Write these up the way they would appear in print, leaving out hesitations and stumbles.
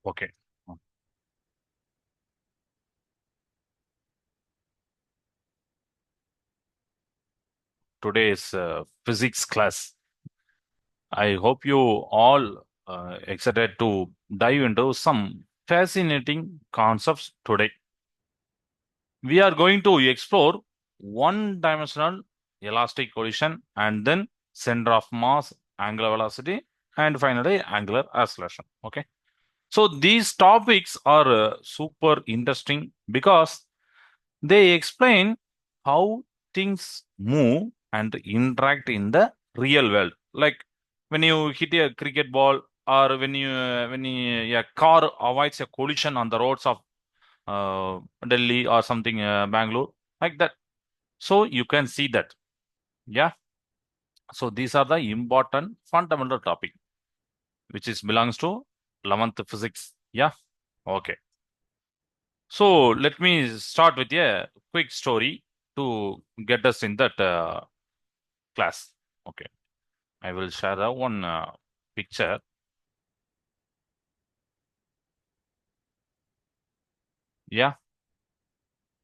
Okay. Today's physics class. I hope you all excited to dive into some fascinating concepts today. We are going to explore one-dimensional elastic collision and then center of mass, angular velocity, and finally angular acceleration. Okay. So these topics are super interesting because they explain how things move and interact in the real world. Like when you hit a cricket ball, or when a car avoids a collision on the roads of Delhi or something, Bangalore, like that. So you can see that. Yeah. So these are the important fundamental topic, which is belongs to 11th physics. Yeah. Okay. So let me start with a quick story to get us in that class. Okay, I will share the one picture. Yeah,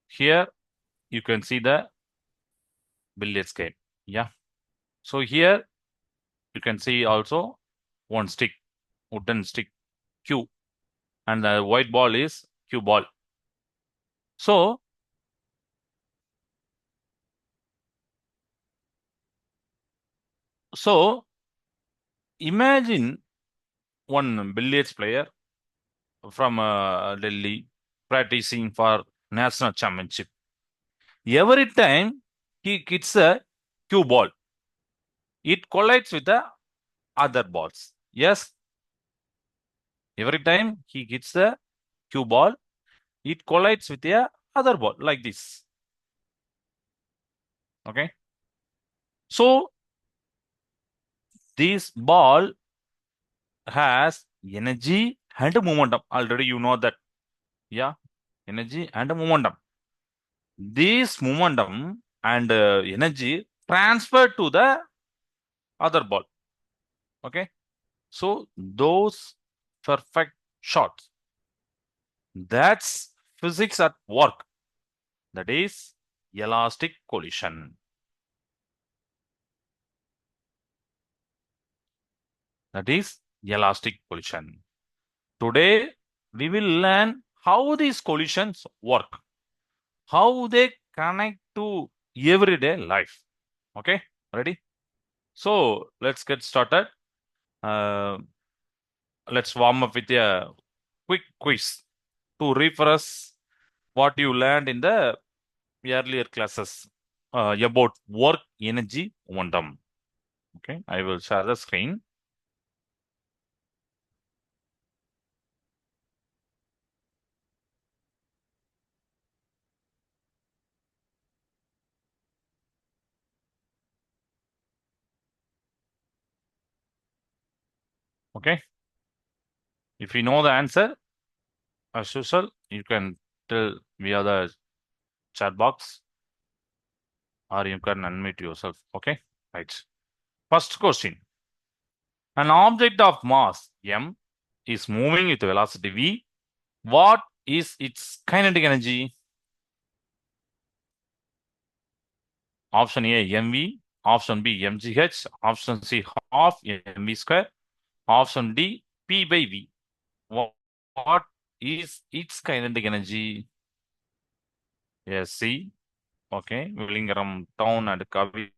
here you can see the billiards game. Yeah, so here you can see also one stick, wooden stick, cue, and the white ball is cue ball. So, so imagine one billiards player from Delhi practicing for national championship. Every time he hits a cue ball, it collides with the other balls. Yes, every time he hits the cue ball, it collides with the other ball like this. Okay. So this ball has energy and momentum. Already you know that. Yeah. Energy and momentum. This momentum and energy transferred to the other ball. Okay. So those perfect shots. That's physics at work. That is elastic collision. That is elastic collision. Today, we will learn how these collisions work, how they connect to everyday life. Okay, ready? So let's get started. Uh, let's warm up with a quick quiz to refresh what you learned in the earlier classes about work, energy, momentum. Okay, I will share the screen. Okay, if you know the answer, as usual, you can tell via the chat box or you can unmute yourself. Okay, right. First question. An object of mass m is moving with velocity v. What is its kinetic energy? Option A, mv. Option B, mgh. Option C, half mv square. Option D, p by v. What is its kinetic energy? Yes, C. Okay, Villingaram town and Kavida.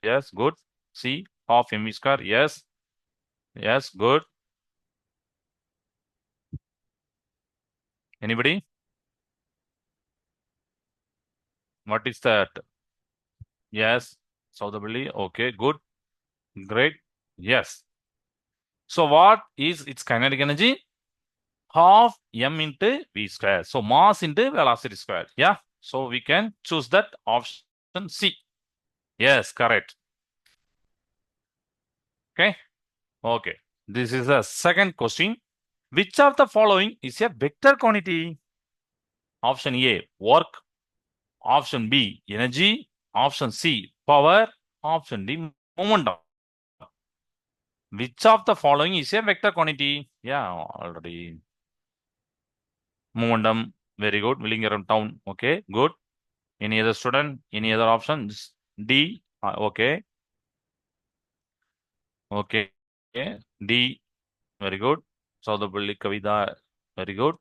Yes, good. C, half mv square. Yes, yes, good. Anybody? What is that? Yes, Southerly. Okay, good. Great. Yes. So what is its kinetic energy? Half m into v square. So mass into velocity square. Yeah. So we can choose that option C. Yes, correct. Okay. Okay. This is the second question. Which of the following is a vector quantity? Option A, work. Option B, energy. Option C, power. Option D, momentum. Which of the following is a vector quantity? Yeah, already. Momentum. Very good. Wheeling around town. Okay, good. Any other student? Any other options? D. Okay. Okay. D. Very good. Saudapalli Kavita. Very good.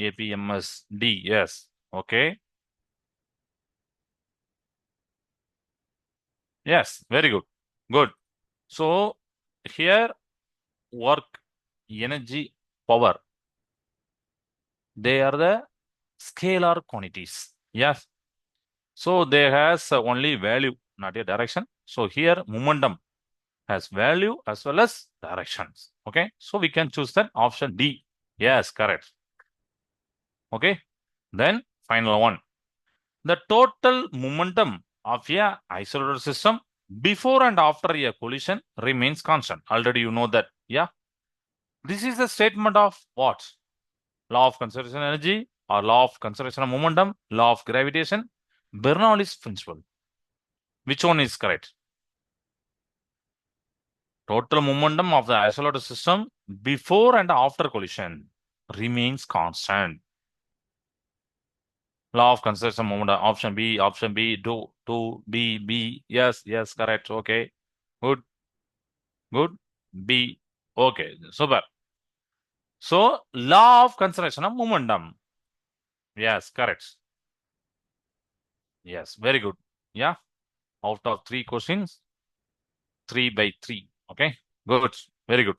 APMS. D. Yes. Okay. Yes. Very good. Good. So here work, energy, power. They are the scalar quantities. Yes. So they has only value, not a direction. So here momentum has value as well as directions. Okay. So we can choose that option D. Yes, correct. Okay. Then final one. The total momentum of a isolated system before and after a collision remains constant. Already you know that. Yeah. This is a statement of what? Law of conservation of energy or law of conservation of momentum, law of gravitation, Bernoulli's principle. Which one is correct? Total momentum of the isolated system before and after collision remains constant. Law of conservation of momentum. Option B. Option B. B. Yes. Yes. Correct. Okay. Good. Good. B. Okay. Super. So law of conservation of momentum. Yes. Correct. Yes. Very good. Yeah. Out of three questions, 3/3. Okay. Good. Very good.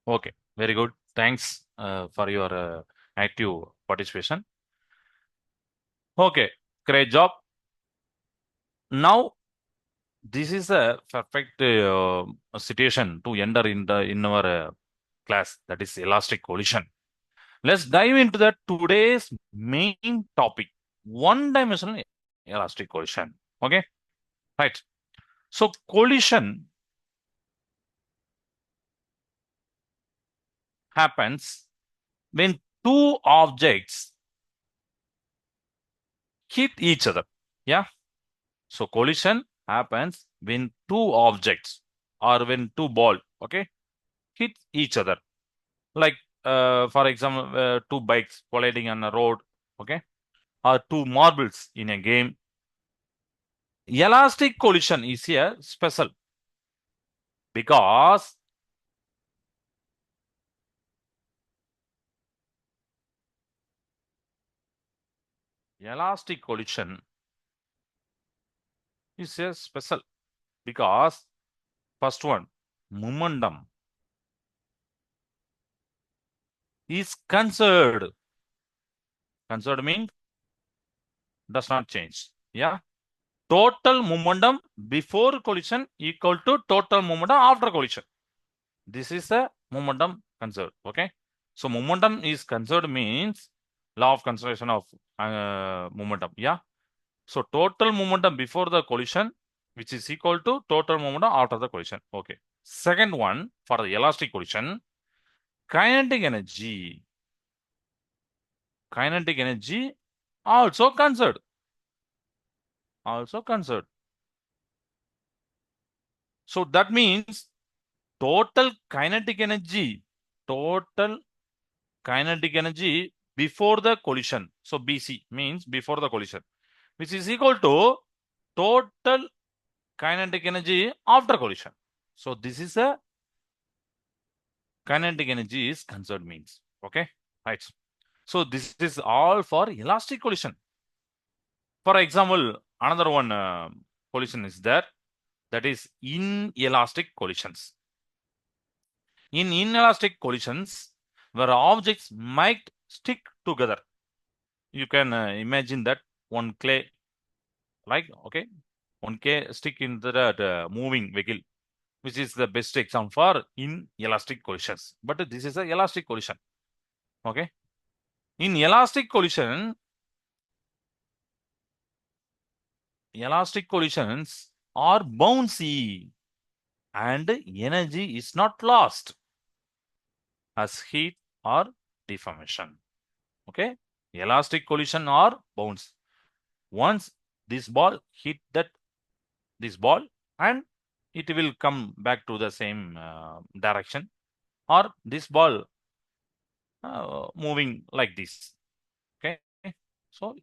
Okay. Very good. Thanks for your active participation. Okay. Great job. Now, this is a perfect situation to enter in our class, that is elastic collision. Let's dive into the today's main topic, one-dimensional elastic collision. Okay. Right. So collision happens when two objects hit each other. Yeah. So collision happens when two objects or when two ball, okay, hit each other. Like for example, two bikes colliding on a road, okay, or two marbles in a game. Elastic collision is here special because elastic collision is here special because first one, momentum is conserved. Conserved means does not change. Yeah. Total momentum before collision equal to total momentum after collision. This is the momentum conserved. Okay. So momentum is conserved means law of conservation of momentum. Yeah. So total momentum before the collision, which is equal to total momentum after the collision. Okay. Second one, for the elastic collision, kinetic energy. Kinetic energy also conserved. Also conserved. So that means total kinetic energy, total kinetic energy before the collision. So BC means before the collision, which is equal to total kinetic energy after collision. So this is a kinetic energy is conserved means. Okay, right. So this is all for elastic collision. For example, another one collision is there, that is inelastic collisions. In inelastic collisions, where objects might stick together, you can imagine that one clay, like, okay, one clay stick into that moving vehicle, which is the best example for inelastic collisions. But this is a elastic collision. Okay. In elastic collision, elastic collisions are bouncy and energy is not lost as heat or deformation. Okay, elastic collision or bounce. Once this ball hit this ball, and it will come back to the same direction, or this ball moving like this. Okay, so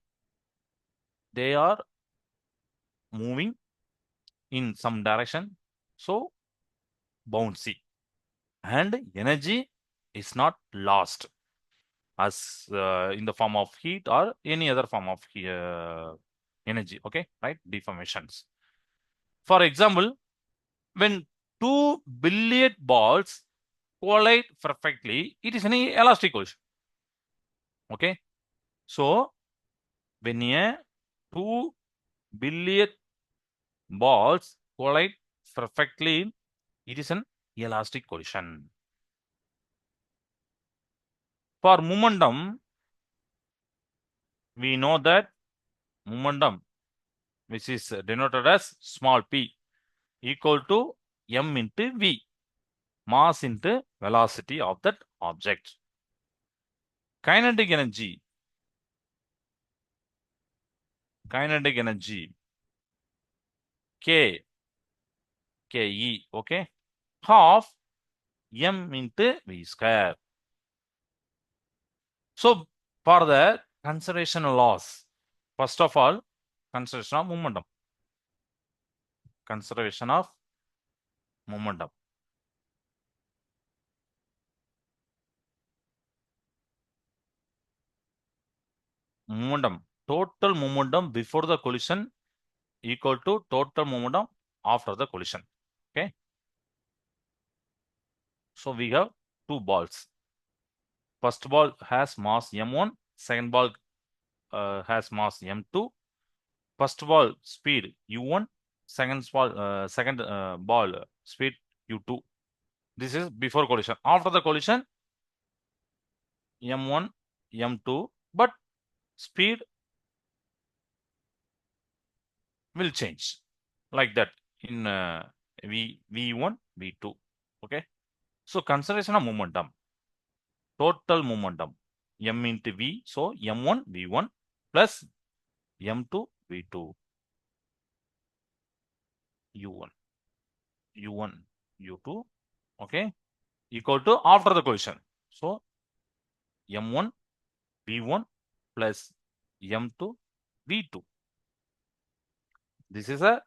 they are moving in some direction, so bouncy, and energy is not lost as in the form of heat or any other form of energy. Okay, right? Deformations. For example, when two billiard balls collide perfectly, it is an elastic collision. Okay, so when two billiard balls collide perfectly, it is an elastic collision. For momentum, we know that momentum, which is denoted as small p, equal to m into v, mass into velocity of that object. Kinetic energy, k, ke, okay, half m into v square. So for the conservation laws, first of all, conservation of momentum. Conservation of momentum. Momentum. Total momentum before the collision equal to total momentum after the collision. Okay. So we have two balls. First ball has mass m1. Second ball has mass m2. First ball speed u1. Second ball speed u2. This is before collision. After the collision, m1, m2, but speed will change like that in v1, v2. Okay. So consideration of momentum, total momentum, m into v. So m1, v1 plus m2, v2, u1, u1, u2. Okay. Equal to after the collision. So m1, v1 plus m2, v2. This is a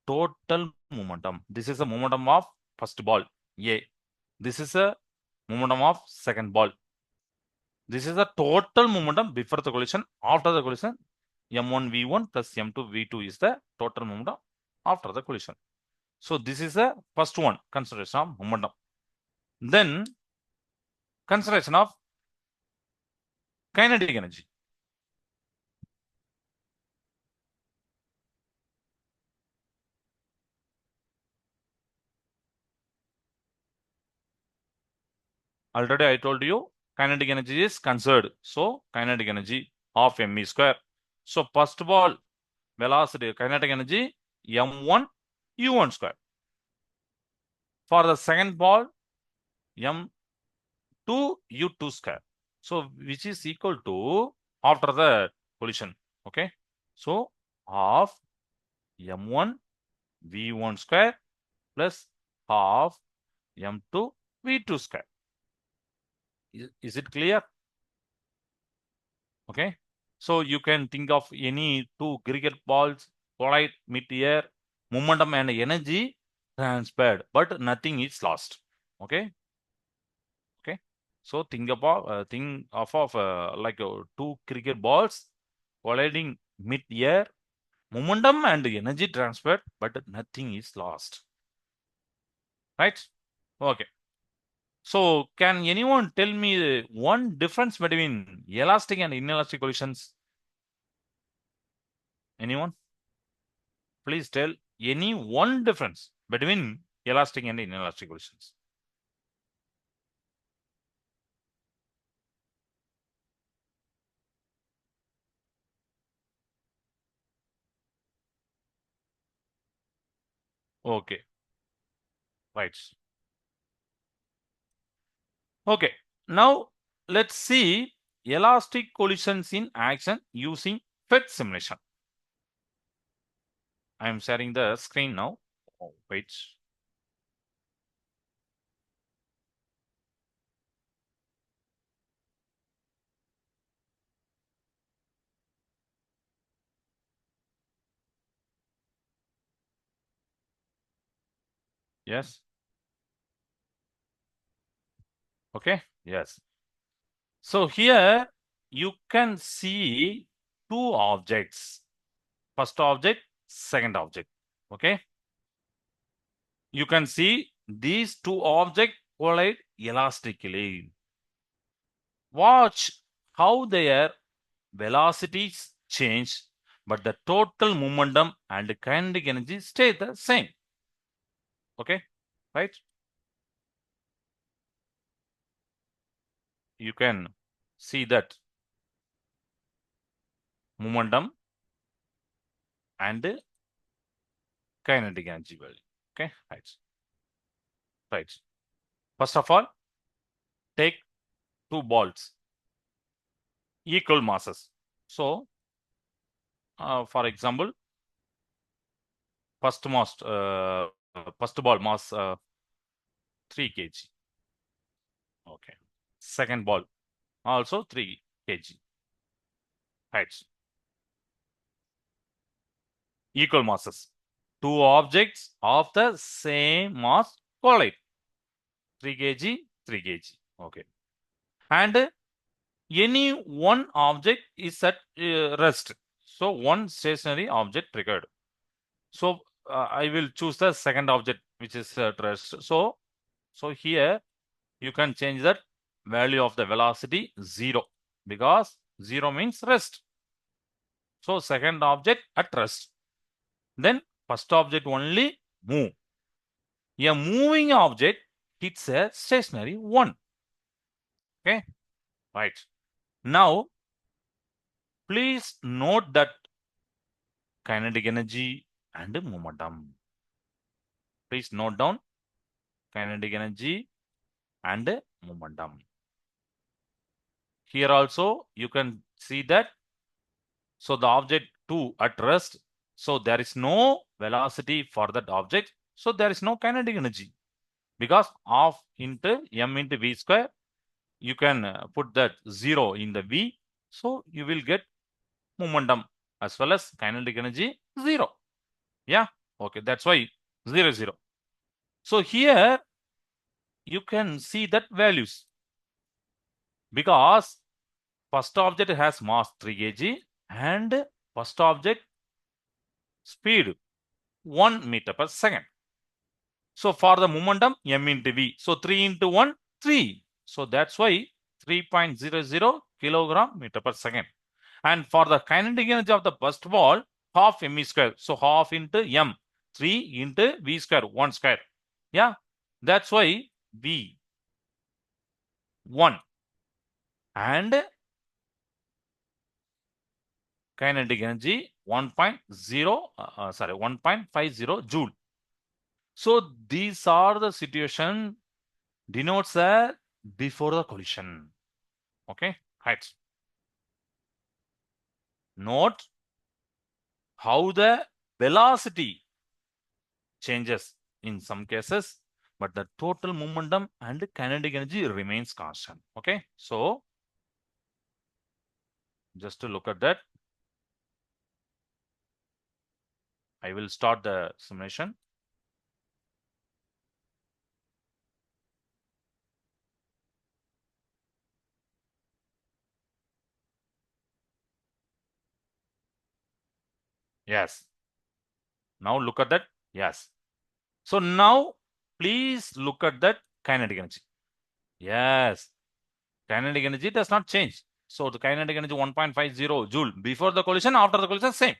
total momentum. This is the momentum of first ball, A. This is a momentum of second ball. This is the total momentum before the collision. After the collision, m1 v1 plus m2 v2 is the total momentum after the collision. So this is the first one, consideration of momentum. Then consideration of kinetic energy. Already I told you kinetic energy is conserved. So kinetic energy of m square. So first ball velocity kinetic energy m1 u1 square. For the second ball m2 u2 square. So which is equal to after the collision. Okay. So half m1 v1 square plus half m2 v2 square. Is it clear? Okay. So you can think of any two cricket balls collide mid-air, momentum and energy transferred, but nothing is lost. Okay. Okay. So think of like two cricket balls colliding mid-air, momentum and energy transferred, but nothing is lost. Right? Okay. So can anyone tell me one difference between elastic and inelastic collisions? Anyone? Please tell any one difference between elastic and inelastic collisions. Okay. Right. Okay. Now let's see elastic collisions in action using PET simulation. I am sharing the screen now. Oh, wait. Yes. Okay. Yes. So here you can see two objects. First object, second object. Okay. You can see these two objects collide elastically. Watch how their velocities change, but the total momentum and kinetic energy stay the same. Okay, right? You can see that momentum and kinetic energy value. Okay, right. Right. First of all, take two balls, equal masses. So, for example, first ball mass 3 kg. Okay. Second ball also 3 kg. Right. Equal masses. Two objects of the same mass collide. 3 kg, 3 kg. Okay. And any one object is at rest. So one stationary object triggered. So I will choose the second object which is at rest. So here you can change that value of the velocity 0 because 0 means rest. So second object at rest. Then first object only move. A moving object hits a stationary one. Okay, right. Now, please note that kinetic energy and momentum. Please note down kinetic energy and momentum. Here also, you can see that. So the object 2 at rest. So there is no velocity for that object. So there is no kinetic energy because half into m into v square. You can put that 0 in the v. So you will get momentum as well as kinetic energy 0. Yeah. Okay. That's why 0, 0. So here you can see that values because first object has mass 3 kg and first object speed 1 meter per second. So for the momentum, m into v. So 3 into 1, 3. So that's why 3.00 kilogram meter per second. And for the kinetic energy of the first ball, half m square. So half into m. 3 into v square, 1 square. Yeah. That's why v 1. And kinetic energy 1.50 joule. So these are the situation denotes a before the collision. Okay, right. Note how the velocity changes in some cases, but the total momentum and kinetic energy remains constant. Okay, so just to look at that, I will start the simulation. Yes. Now look at that. Yes. So now please look at that kinetic energy. Yes. Kinetic energy does not change. So the kinetic energy 1.50 joule before the collision, after the collision, same.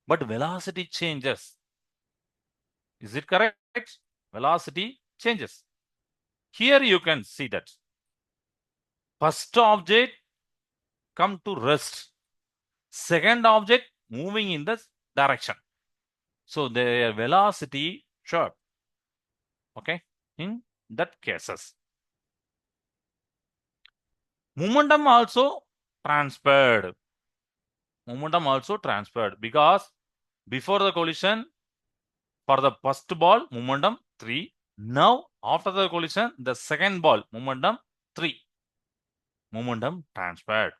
But velocity changes. Is it correct? Velocity changes. Here you can see that. First object come to rest. Second object moving in this direction. So their velocity sharp. Okay. In that cases. Momentum also transferred. Momentum also transferred because before the collision, for the first ball, momentum 3. Now, after the collision, the second ball, momentum 3. Momentum transferred.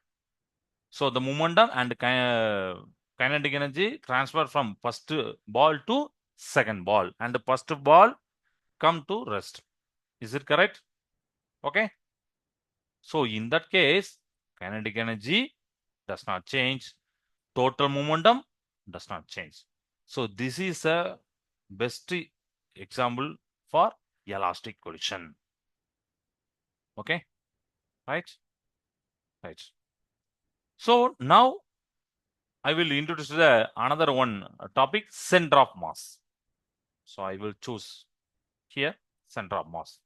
So, the momentum and kinetic energy transfer from first ball to second ball. And the first ball come to rest. Is it correct? Okay. So, in that case, kinetic energy does not change. Total momentum does not change. So, this is a best example for elastic collision. Okay. Right. Right. So, now I will introduce another one topic, center of mass. So, I will choose here center of mass.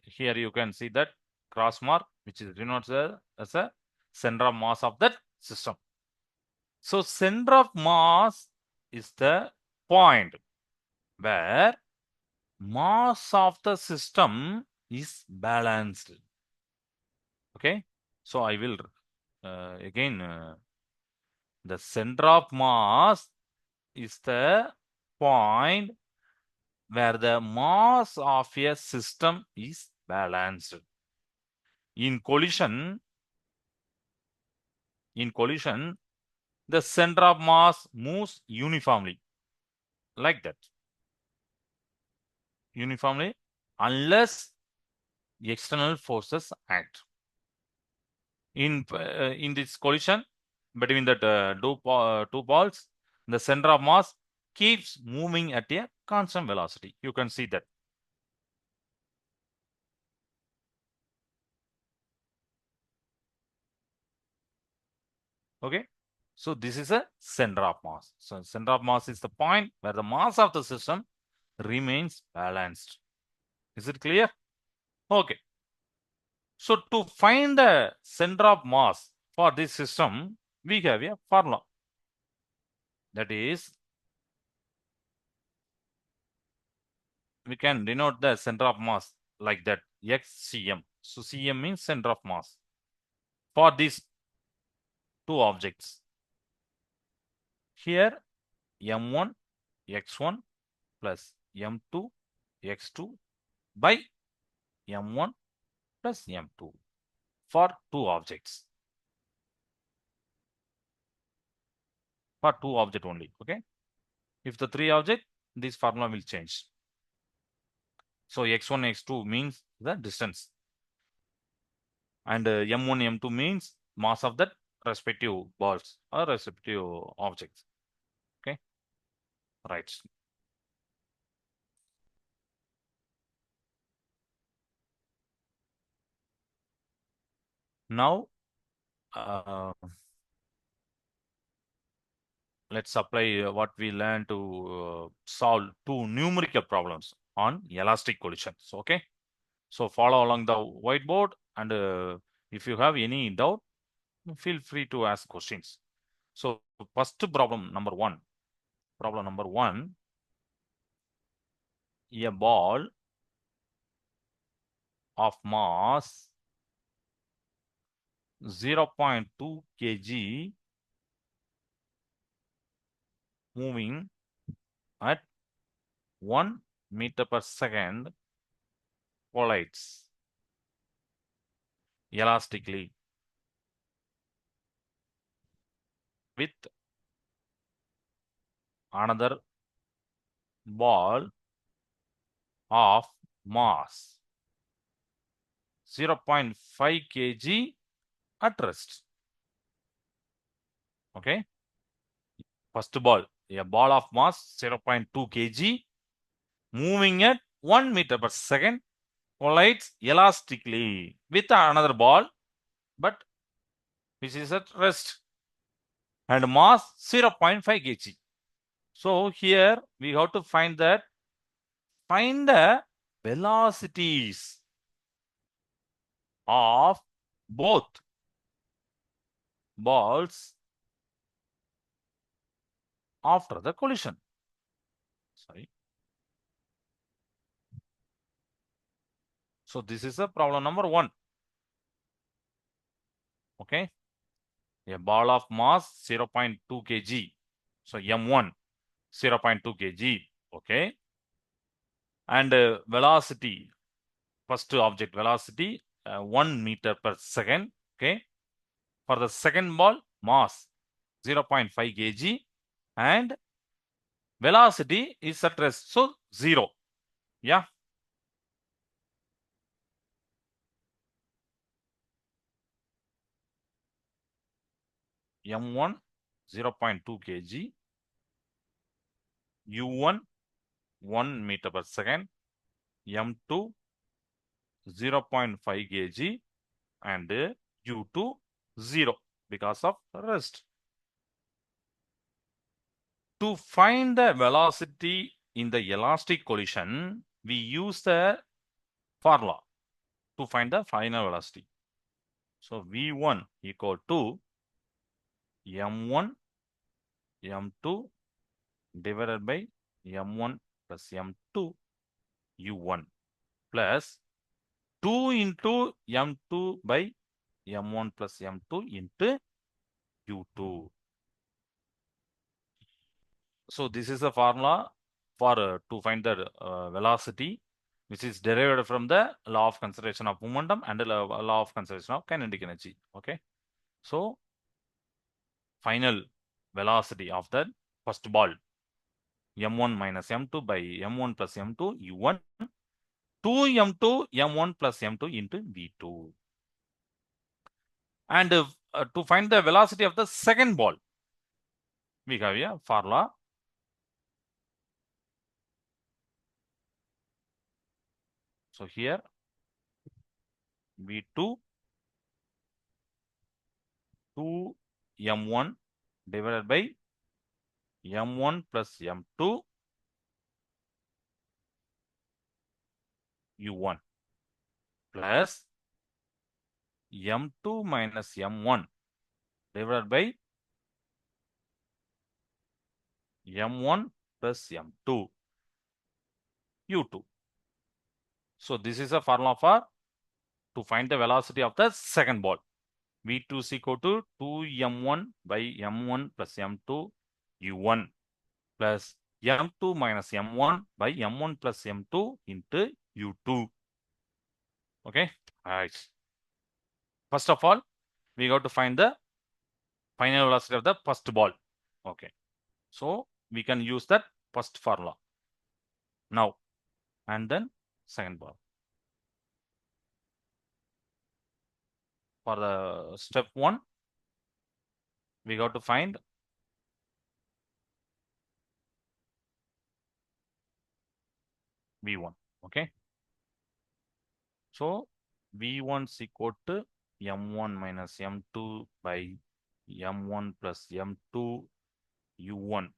Here you can see that cross mark, which is denotes as a center of mass of that system. So, center of mass is the point where mass of the system is balanced. Okay. So, I will again the center of mass is the point where the mass of a system is balanced. In collision, the center of mass moves uniformly, like that. Uniformly, unless external forces act. In this collision between the two balls, the center of mass keeps moving at a constant velocity. You can see that. Okay. So this is a center of mass. So center of mass is the point where the mass of the system remains balanced. Is it clear? Okay. So to find the center of mass for this system, we have a formula. That is, we can denote the center of mass like that, xcm. So cm means center of mass for these two objects. Here, m1 x1 plus m2 x2 by m1 plus m2 for two objects. For two object only. Okay. If the three object, this formula will change. So x1 x2 means the distance, and m1 m2 means mass of that respective balls or respective objects. Okay. Right. Now, let's apply what we learned to solve two numerical problems on elastic collisions. Okay. So follow along the whiteboard, and if you have any doubt, feel free to ask questions. So first problem number one. Problem number one, a ball of mass 0.2 kg moving at 1 meter per second collides elastically with another ball of mass 0.5 kg at rest. Okay. First ball, a ball of mass 0.2 kg moving at 1 meter per second collides elastically with another ball, but which is at rest, and mass 0.5 kg. So here we have to find the velocities of both balls after the collision. Sorry. So this is a problem number 1. Okay. A ball of mass 0.2 kg. So M1 0.2 kg. Okay. And velocity, first object velocity 1 meter per second. Okay. For the second ball, mass 0.5 kg and velocity is at rest. So 0. Yeah. M1 0.2 kg, U1 1 meter per second, M2 0.5 kg and U2 0 because of rest. To find the velocity in the elastic collision, we use the formula to find the final velocity. So V1 equal to M1 M2 divided by M1 plus M2 U1 plus 2 into M2 by M1 plus M2 into U2. So this is the formula for to find the velocity, which is derived from the law of conservation of momentum and the law of conservation of kinetic energy. Okay. So final velocity of the first ball, M1 minus M2 by M1 plus M2 U1, 2M2 M1 plus M2 into V2. And to find the velocity of the second ball, we have a formula. So here V2 2M1 divided by M1 plus M2 U1 plus M2 minus M1 divided by M1 plus M2 U2. So this is a formula for to find the velocity of the second ball. V2 is equal to 2M1 by M1 plus M2 U1 plus M2 minus M1 by M1 plus M2 into U2. Okay. All right. First of all, we got to find the final velocity of the first ball. Okay. So we can use that first formula now and then second ball. For the step 1, we got to find V1. Okay. So V1 is equal to M1 minus M2 by M1 plus M2 U1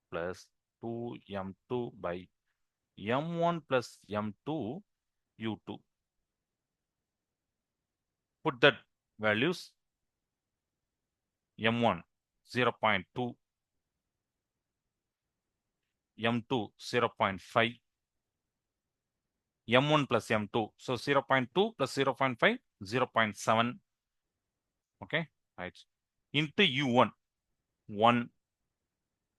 plus 2M2 by M1 plus M2 U2. Put that values M1 0.2, M2 0.5, M1 plus M2. So 0.2 plus 0.5, 0.7. Okay, right. Into U1, 1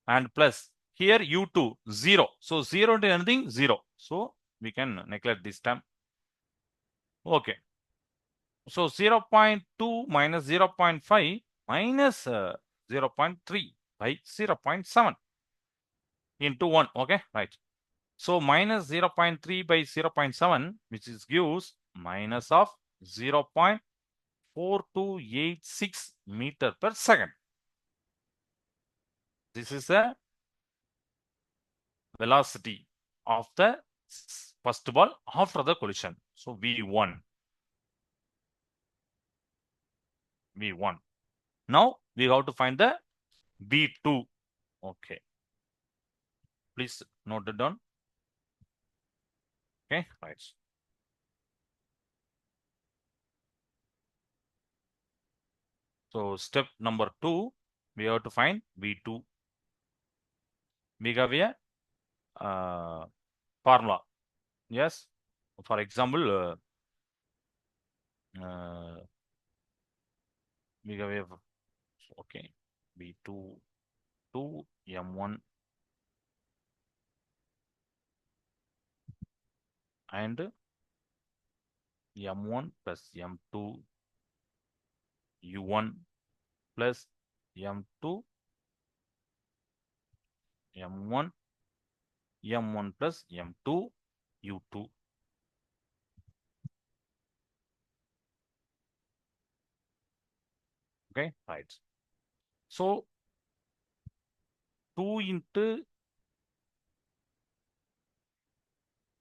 and plus here U2, 0. So 0 into anything, 0. So we can neglect this term. Okay. So 0.2 minus 0.5 minus 0.3 by 0.7 into 1. Okay, right. So minus 0.3 by 0.7, which is gives minus of 0.4286 meter per second. This is the velocity of the first ball after the collision. So V1. V1. Now we have to find the V2. Okay. Please note it down. Okay, right. So step number 2, we have to find V2. We have a formula. Yes. For example, we have okay V2 2 M1 and M1 plus M2 U1 plus M2 M1 M1 plus M2 U2. Okay, right. So 2 into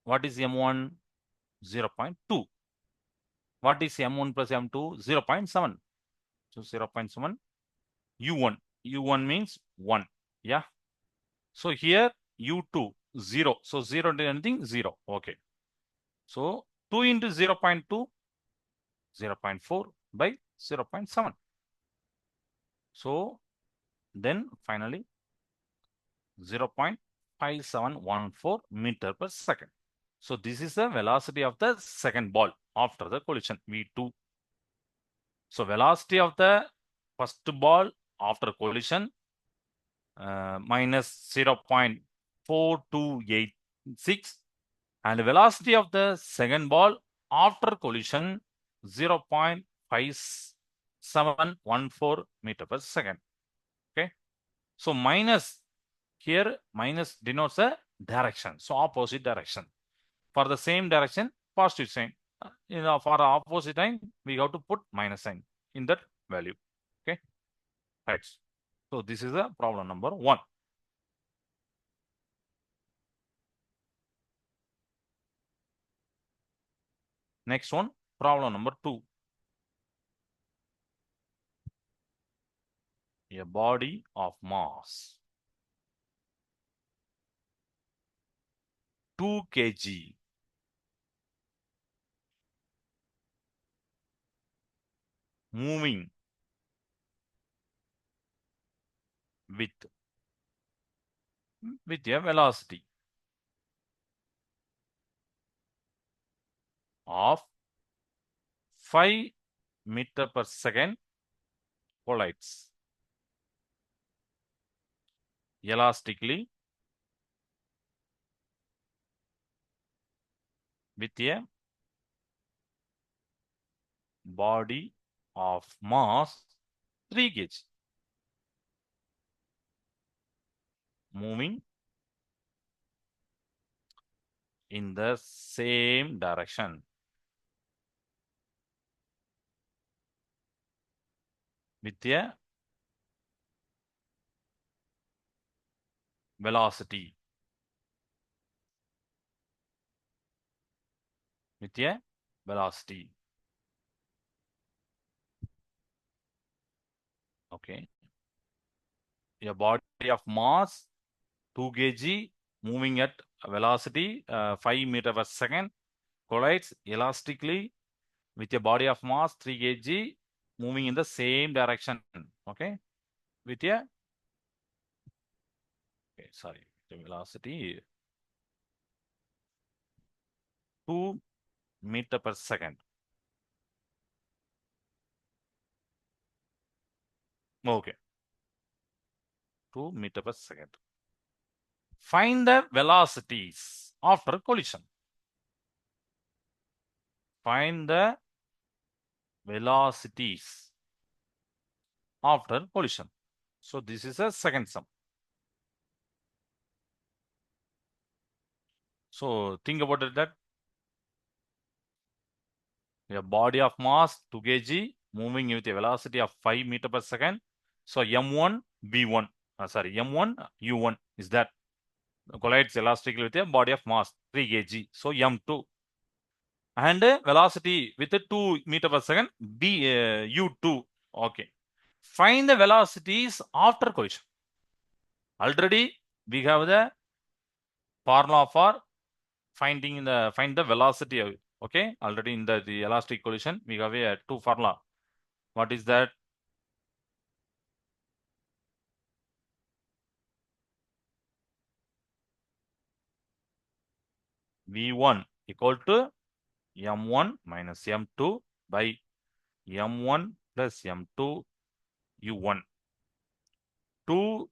what is M1? 0.2. What is M1 plus M2? 0.7. So 0.7 U1. U1 means 1. Yeah. So here U2 0. So 0 into anything 0. Okay. So 2 into 0.2 0.4 by 0.7. So then finally 0.5714 meter per second. So this is the velocity of the second ball after the collision V2. So velocity of the first ball after collision minus 0.4286 and velocity of the second ball after collision 0.5714 meter per second. Okay. So minus here minus denotes a direction. So opposite direction. For the same direction, positive sign. For opposite sign, we have to put minus sign in that value. Okay. Right. So this is the problem number 1. Next one, problem number 2. A body of mass 2 kg moving with a velocity of 5 meter per second collides elastically with a body of mass 3 kg moving in the same direction with a velocity okay, a body of mass 2 kg moving at a velocity 5 meter per second collides elastically with a body of mass 3 kg moving in the same direction. Okay, with a the velocity 2 meter per second. Okay, 2 meter per second. Find the velocities after collision. Find the velocities after collision. So this is a second sum. So think about it that a body of mass 2 kg moving with a velocity of 5 meter per second. So M1 V1, M1 U1 is that collides elastically with a body of mass 3 kg. So M2 and velocity with a 2 meter per second U2. Okay. Find the velocities after collision. Already we have the formula for find the velocity. Okay. Already in the elastic collision, we have a 2 formula. What is that? V1 equal to M1 minus M2 by m1 plus m2 u1. 2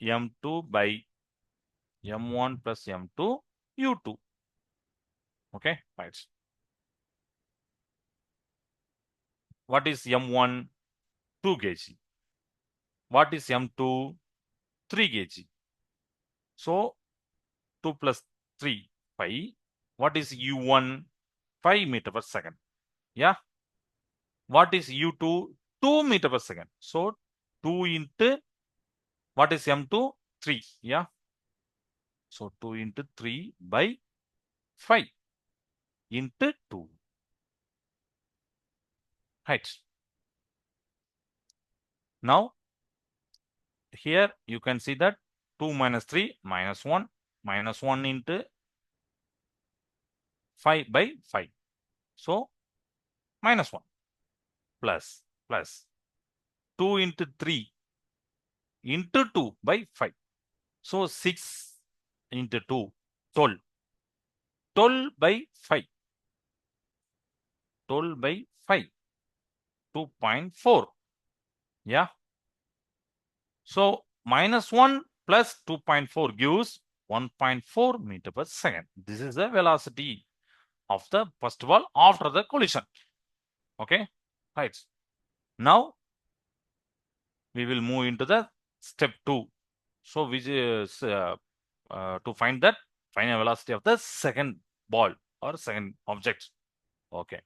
m2 by m1 plus m2 u2. Okay, right. What is m1? 2 kg. What is m2? 3 kg. So 2 plus 3, 5. What is u1? 5 meter per second. Yeah. What is u2? 2 meter per second. So 2 into what is m2? 3. Yeah. So 2 into 3 by 5 into 2. Right. Now here you can see that 2 minus 3 minus 1 into 5 by 5. So minus 1 plus 2 into 3 into 2 by 5. So 6 into 2, 12. 12 by 5. 12 by 5. 2.4. Yeah. So minus 1 plus 2.4 gives 1.4 meter per second. This is the velocity of the first ball after the collision. Okay. Right. Now we will move into the step 2. So which is to find that final velocity of the second ball or second object. Okay.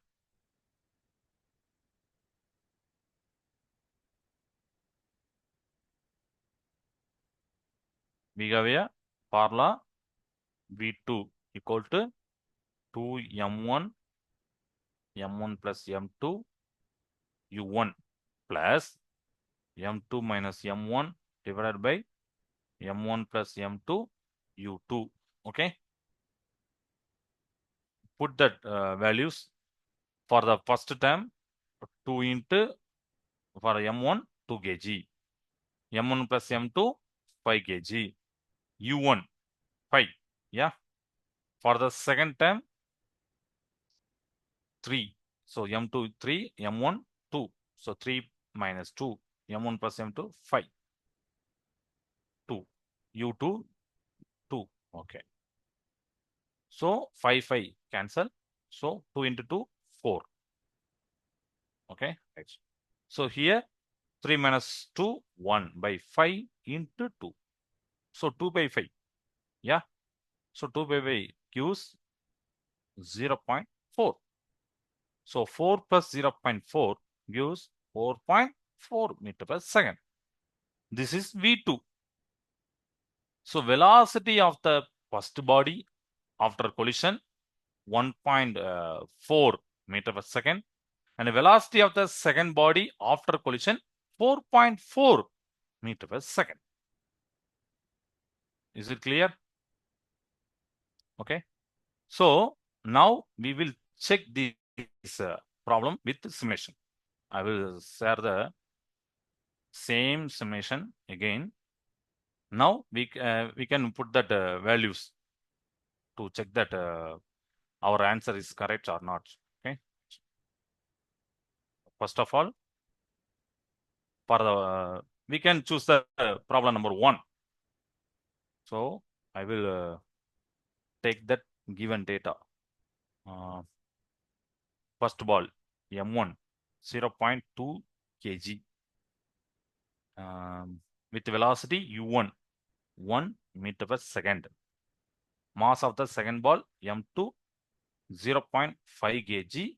We have a formula V2 equal to 2m1 plus m2 u1 plus m2 minus m1 divided by m1 plus m2 u2. Okay. Put that values for the first term 2 into for m1 2 kg, m1 plus m2 5 kg, u1 5. Yeah. For the second term 3. So m2 3, m1 2. So 3 minus 2, m1 plus m2 5. 2. u2 2. Okay. So 5 5 cancel. So 2 into 2 4. Okay. Right. So here 3 minus 2 1 by 5 into 2. So 2 by 5. Yeah. So 2 by 5 gives 0.4. So 4 plus 0.4 gives 4.4 meter per second. This is V2. So velocity of the first body after collision 1.4 meter per second, and the velocity of the second body after collision 4.4 meter per second. Is it clear? Okay. So now we will check this problem with simulation. I will share the same simulation again. Now we can put that values to check that our answer is correct or not. Okay. First of all, for the we can choose the problem number 1. So I will take that given data. First ball m1 0.2 kg with velocity u1 1 meter per second. Mass of the second ball m2 0.5 kg,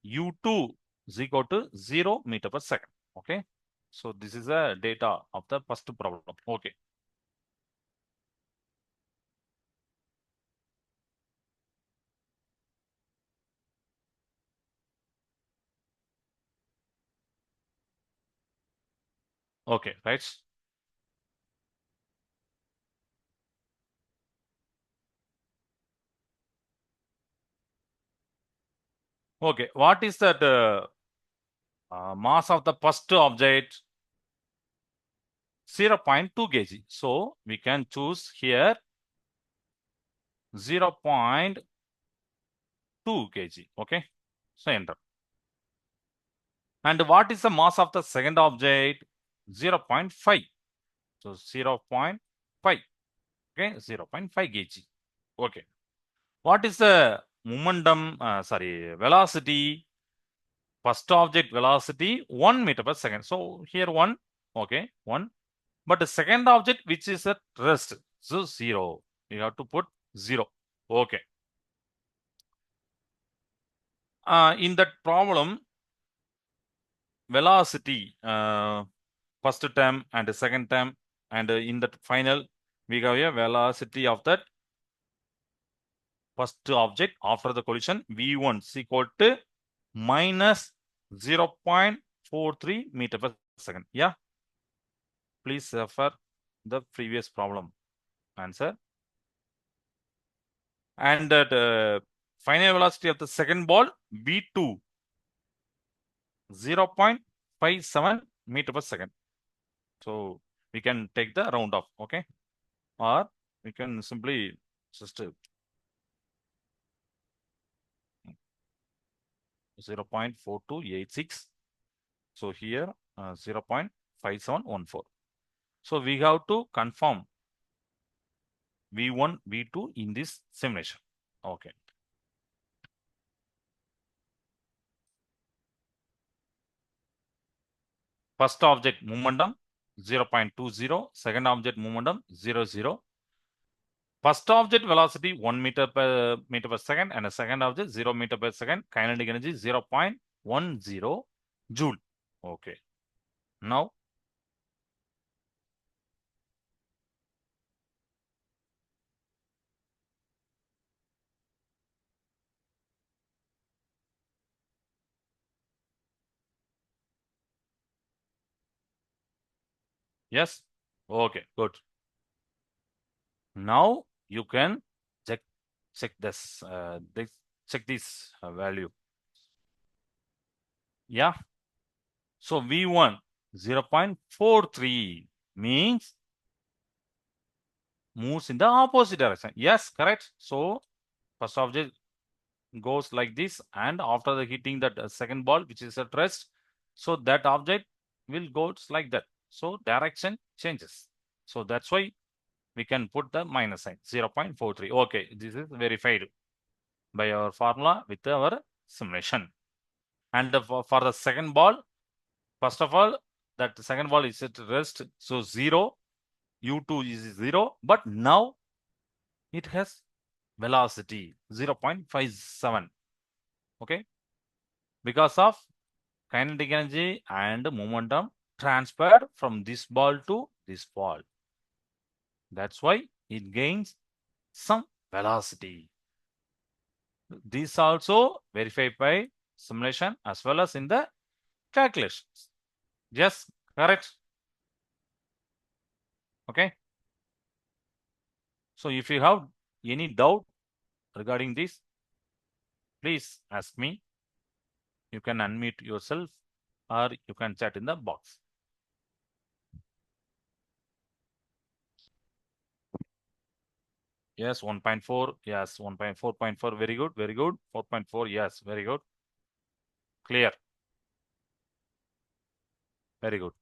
u2 is equal to 0 meter per second. Okay. So this is the data of the first problem. Okay. Okay, right. Okay, what is that mass of the first object? 0.2 kg. So we can choose here 0.2 kg. Okay, so enter. And what is the mass of the second object? 0.5. So 0.5. Okay, 0.5 kg. Okay. What is the momentum? Velocity. First object velocity 1 meter per second. So here 1. Okay, 1. But the second object which is at rest. So 0. You have to put 0. Okay. In that problem, velocity first term and the second term, and in that final we have a velocity of that first object after the collision v1 is equal to minus 0.43 meter per second. Yeah, please refer the previous problem answer. And that final velocity of the second ball v2 0.57 meter per second. So we can take the round off. Okay, or we can simply just 0.4286. So here 0.5714. So we have to confirm V1, V2 in this simulation. Okay. First object momentum 0.20, second object momentum 0.0. First object velocity 1 meter per second, and a second object 0 meter per second. Kinetic energy 0.10 joule. Okay. Now, yes. Okay, good. Now you can check this check this value. Yeah. So V1 0.43 means moves in the opposite direction. Yes, correct. So first object goes like this, and after the hitting that second ball, which is at rest, so that object will go like that. So direction changes. So that's why we can put the minus sign 0.43. Okay, this is verified by our formula with our simulation. And for the second ball, first of all, that second ball is at rest, so 0, u2 is 0, but now it has velocity 0.57. Okay, because of kinetic energy and momentum transferred from this ball to this ball. That's why it gains some velocity. This also verified by simulation as well as in the calculations. Yes, correct. Okay. So if you have any doubt regarding this, please ask me. You can unmute yourself or you can chat in the box. Yes, 1.4. Yes, 1.4.4. Very good. Very good. 4.4. Yes, very good. Clear. Very good.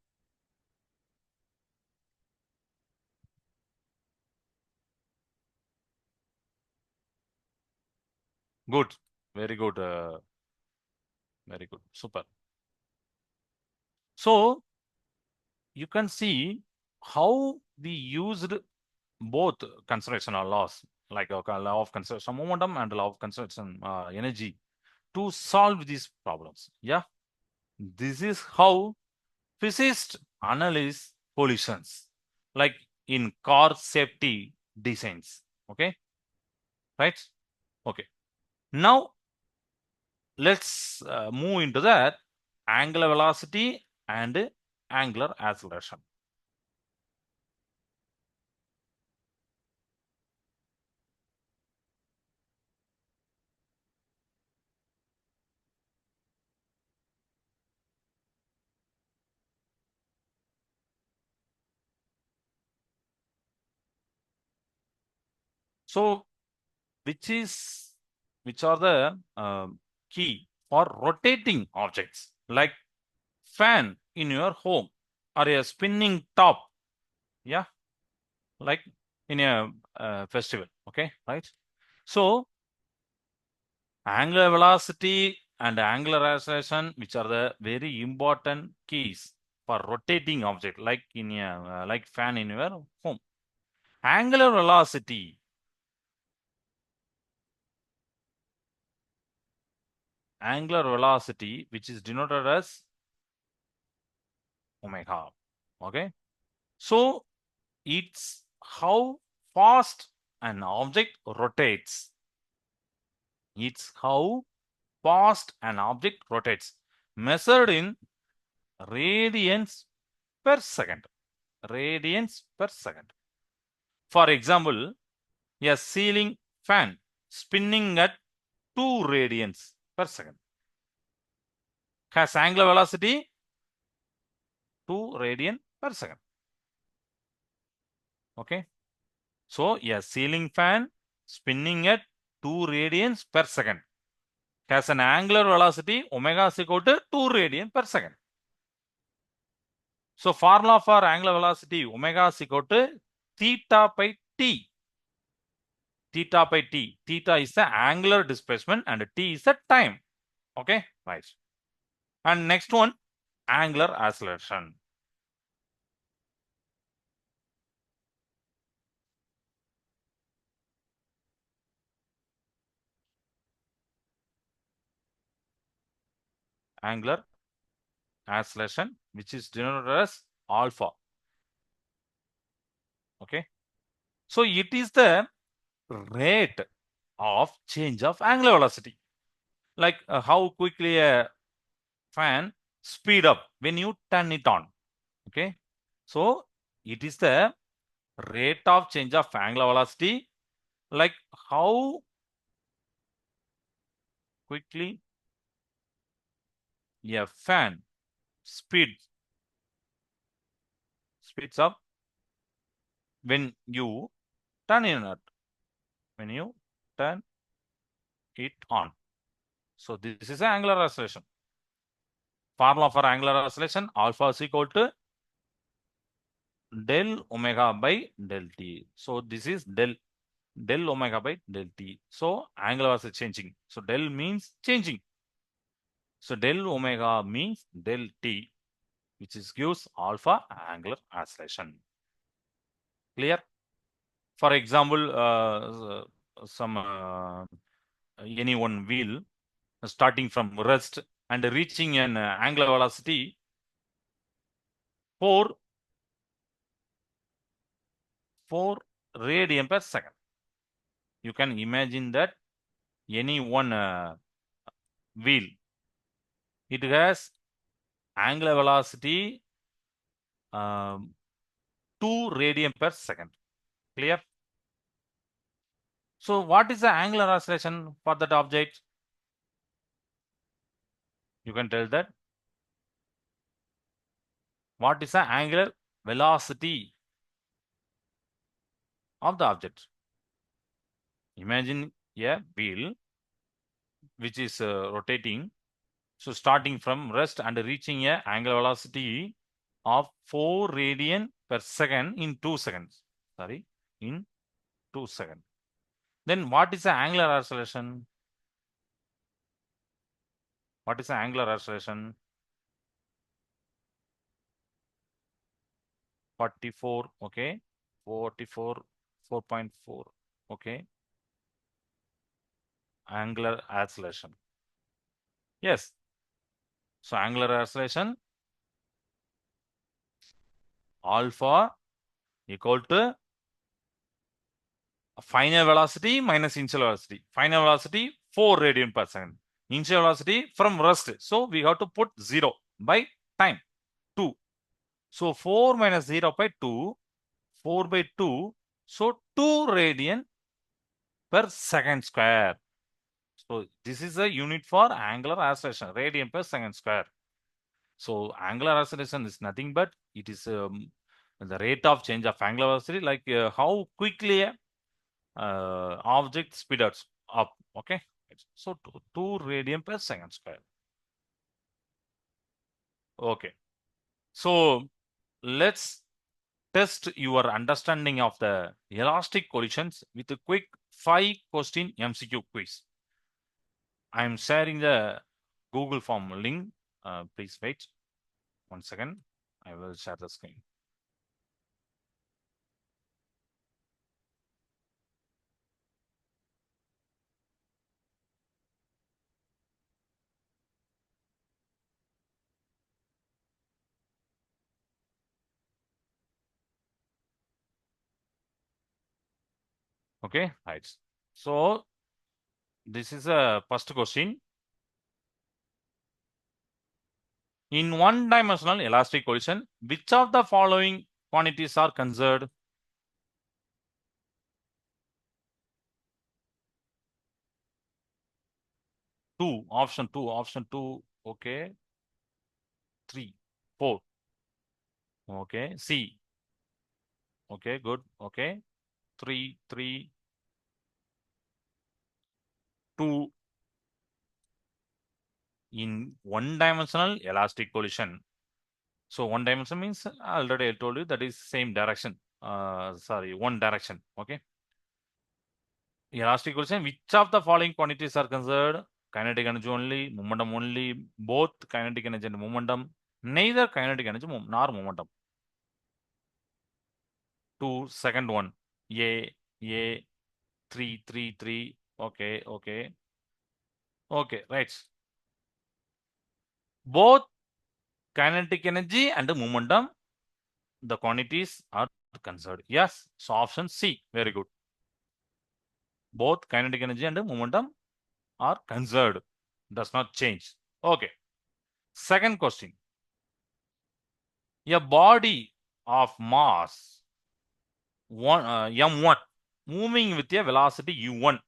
Good. Very good. Very good. Super. So you can see how we used both conservation laws, like law of conservation momentum and law of conservation energy, to solve these problems. Yeah. This is how physicists analyze collisions, like in car safety designs. Okay. Right. Okay. Now let's move into that angular velocity and angular acceleration. So, which are the key for rotating objects? Like fan in your home or a spinning top. Yeah, like in a festival. Okay, right? So angular velocity and angular acceleration, which are the very important keys for rotating object, like in a like fan in your home. Angular velocity, which is denoted as omega. Okay, so it's how fast an object rotates. It's how fast an object rotates, measured in radians per second. Radians per second. For example, a ceiling fan spinning at 2 radians per second has angular velocity 2 radian per second. Okay. So a ceiling fan spinning at 2 radians per second has an angular velocity omega is equal to 2 radian per second. So formula for angular velocity omega is equal to theta by t. Theta by t. Theta is the angular displacement and t is the time. Okay, right. And next one, angular acceleration. Angular acceleration, which is denoted as alpha. Okay. So it is the rate of change of angular velocity. Like how quickly a fan speed up when you turn it on. Okay. So it is the rate of change of angular velocity, like how quickly a fan speeds up when you turn it when you turn it on. So this is angular acceleration. Formula for angular acceleration, alpha is equal to del omega by del t. So this is del omega by del t. So angular velocity changing. So del means changing. So del omega means del t, which is gives alpha angular acceleration. Clear? For example, some any one wheel starting from rest and reaching an angular velocity 4 radian per second. You can imagine that any one wheel, it has angular velocity 2 radian per second. Clear? So what is the angular acceleration for that object? You can tell that. What is the angular velocity of the object? Imagine a wheel which is rotating. So starting from rest and reaching a angular velocity of 4 radian per second in 2 seconds. Sorry, in 2 seconds. Then what is the angular acceleration? What is the angular acceleration? 44, okay. 44, 4.4, okay. Angular acceleration. Yes. So angular acceleration alpha equal to final velocity minus initial velocity. Final velocity 4 radian per second. Initial velocity from rest. So we have to put 0 by time 2. So 4 minus 0 by 2, 4 by 2. So 2 radian per second square. So this is a unit for angular acceleration, radian per second square. So angular acceleration is nothing but it is the rate of change of angular velocity, like how quickly a object speeds up. Okay, so 2 radian per second square. Okay. So let's test your understanding of the elastic collisions with a quick 5-question MCQ quiz. I am sharing the Google form link. Please wait 1 second. I will share the screen. Okay, right. So this is a first question. In one-dimensional elastic collision, which of the following quantities are considered? Option two. Okay, three, four. Okay, C. Okay, good. Okay, three, two. In one-dimensional elastic collision. So one dimension means already I told you that is same direction. Sorry, one direction. Okay. Elastic collision. Which of the following quantities are considered? Kinetic energy only, momentum only, both kinetic energy and momentum, neither kinetic energy nor momentum. Two, second one. A, three. Okay. Okay, right. Both kinetic energy and momentum, the quantities are considered. Yes. So option C. Very good. Both kinetic energy and momentum are conserved, does not change. Okay. Second question. A body of mass m1 moving with a velocity u1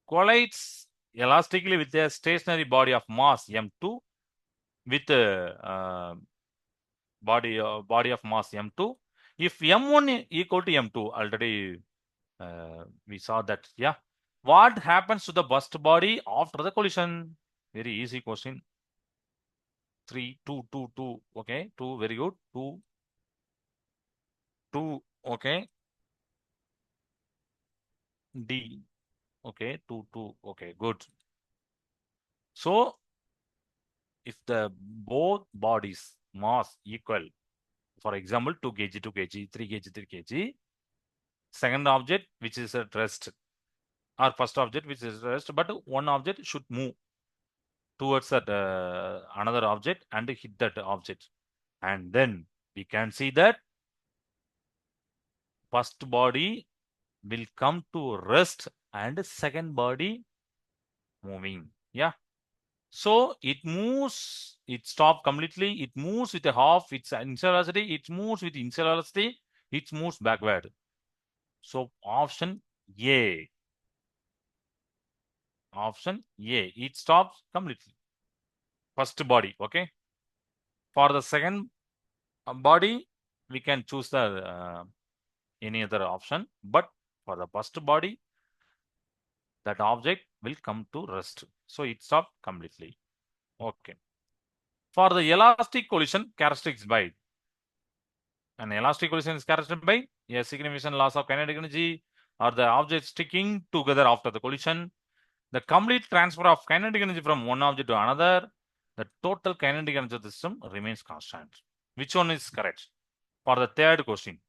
collides elastically with a stationary body of mass m2 with body of mass m2. If m1 equal to m2, already we saw that. Yeah. What happens to the burst body after the collision? Very easy question. Three, two. Okay, two. Very good. Two. Okay. D. Okay, two. Okay, good. So, if the both bodies mass equal, for example, 2 kg, 2 kg, 3 kg, 3 kg, second object which is at rest, or first object which is at rest, but one object should move towards that another object and hit that object, and then we can see that first body will come to rest and second body moving. Yeah. So it moves, it stops completely, it moves with a half its initial velocity, it moves with initial velocity, it moves backward. So option A. Option A. It stops completely. First body. Okay. For the second body, we can choose the any other option. But for the first body, that object will come to rest. So it stopped completely. Okay. For the elastic collision characteristics by an elastic collision is characterized by a significant loss of kinetic energy or the objects sticking together after the collision, the complete transfer of kinetic energy from one object to another, the total kinetic energy of the system remains constant. Which one is correct? For the third question.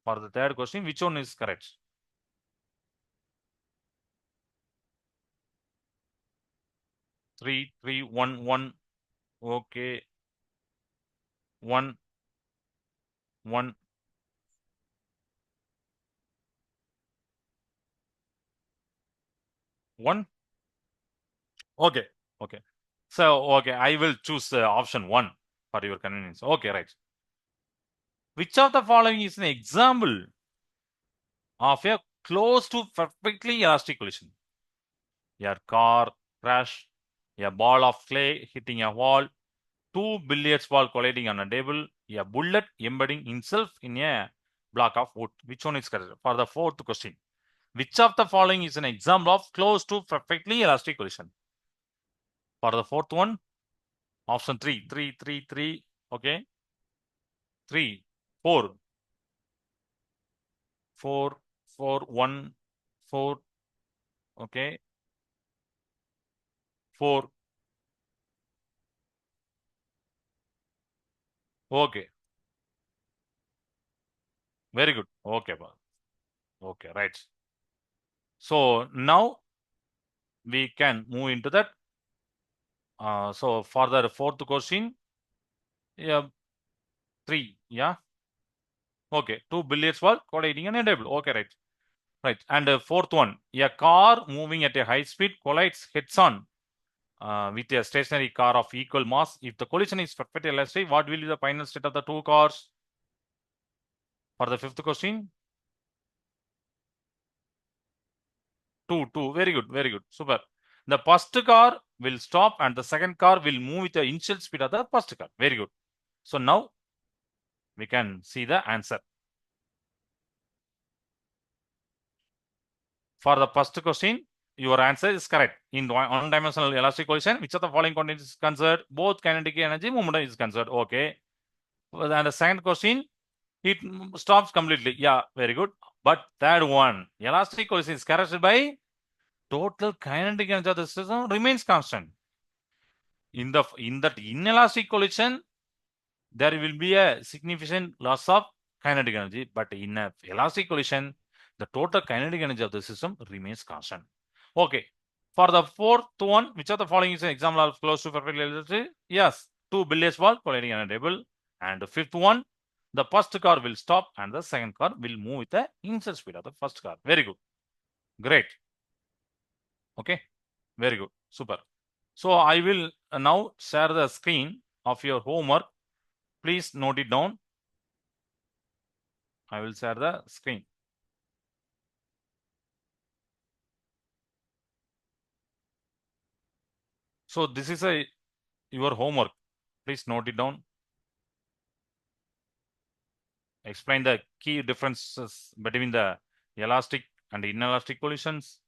For the third question, which one is correct? Three, one. Okay. One. Okay. Okay. So, okay, I will choose option one for your convenience. Okay, right. Which of the following is an example of a close to perfectly elastic collision? A car crash, a ball of clay hitting a wall, two billiards ball colliding on a table, a bullet embedding himself in a block of wood. Which one is correct? For the fourth question, which of the following is an example of close to perfectly elastic collision? For the fourth one, Option 3, 3, 3, 3. Okay. 3, 4, 4, 4, 1, 4. Okay. 4. Okay. Very good. Okay. Okay. Right. So now we can move into that. So for the fourth question, yeah, 3. Yeah. Okay. Two billiards ball colliding on a table. Okay. Right. Right. And fourth one, a car moving at a high speed collides heads on with a stationary car of equal mass. If the collision is perfectly elastic, what will be the final state of the two cars? For the fifth question, 2, 2. Very good, very good. Super. The first car will stop and the second car will move with the initial speed of the first car. Very good. So now we can see the answer. For the first question, your answer is correct. In one-dimensional elastic collision, which of the following conditions is considered? Both kinetic energy, momentum is considered. Okay. And the second question, it stops completely. Yeah, very good. But third one, elastic collision is characterized by total kinetic energy of the system remains constant. In that inelastic collision, there will be a significant loss of kinetic energy, but in a elastic collision, the total kinetic energy of the system remains constant. Okay. For the fourth one, which of the following is an example of close to perfect elasticity? Yes, two billiards ball colliding on a table. And the fifth one, the first car will stop and the second car will move with the initial speed of the first car. Very good. Great. Okay. Very good. Super. So I will now share the screen of your homework. Please note it down. I will share the screen. So this is your homework. Please note it down. Explain the key differences between the elastic and inelastic collisions.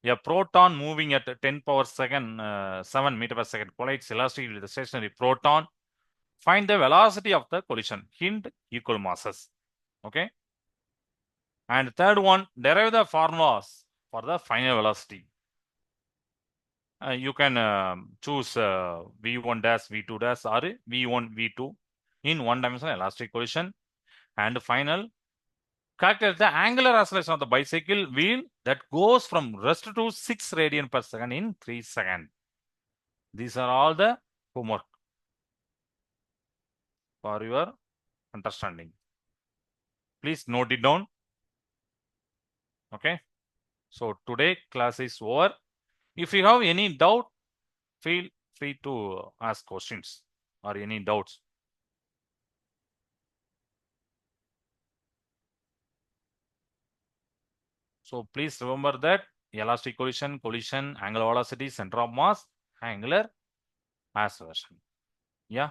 A proton moving at 10 power second, 7 meter per second collides elastically with the stationary proton. Find the velocity of the collision. Hint, equal masses. Okay. And third one, derive the formulas for the final velocity. You can choose V1 dash, V2 dash, or V1, V2 in one-dimensional elastic collision. And final, calculate the angular acceleration of the bicycle wheel that goes from rest to 6 radian per second in 3 seconds. These are all the homework for your understanding. Please note it down. Okay. So today class is over. If you have any doubt, feel free to ask questions or any doubts. So please remember that elastic collision, angular velocity, center of mass, angular acceleration. Yeah.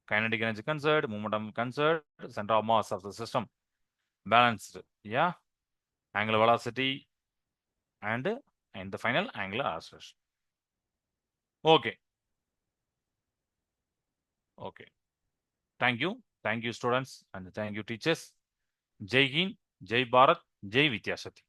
Kinetic energy conserved, momentum conserved, center of mass of the system balanced. Yeah. Angular velocity and the final angular acceleration. Okay. Okay. Thank you. Thank you, students, and thank you, teachers. Jai Hind, Jai Bharat, Jai Vidyashati.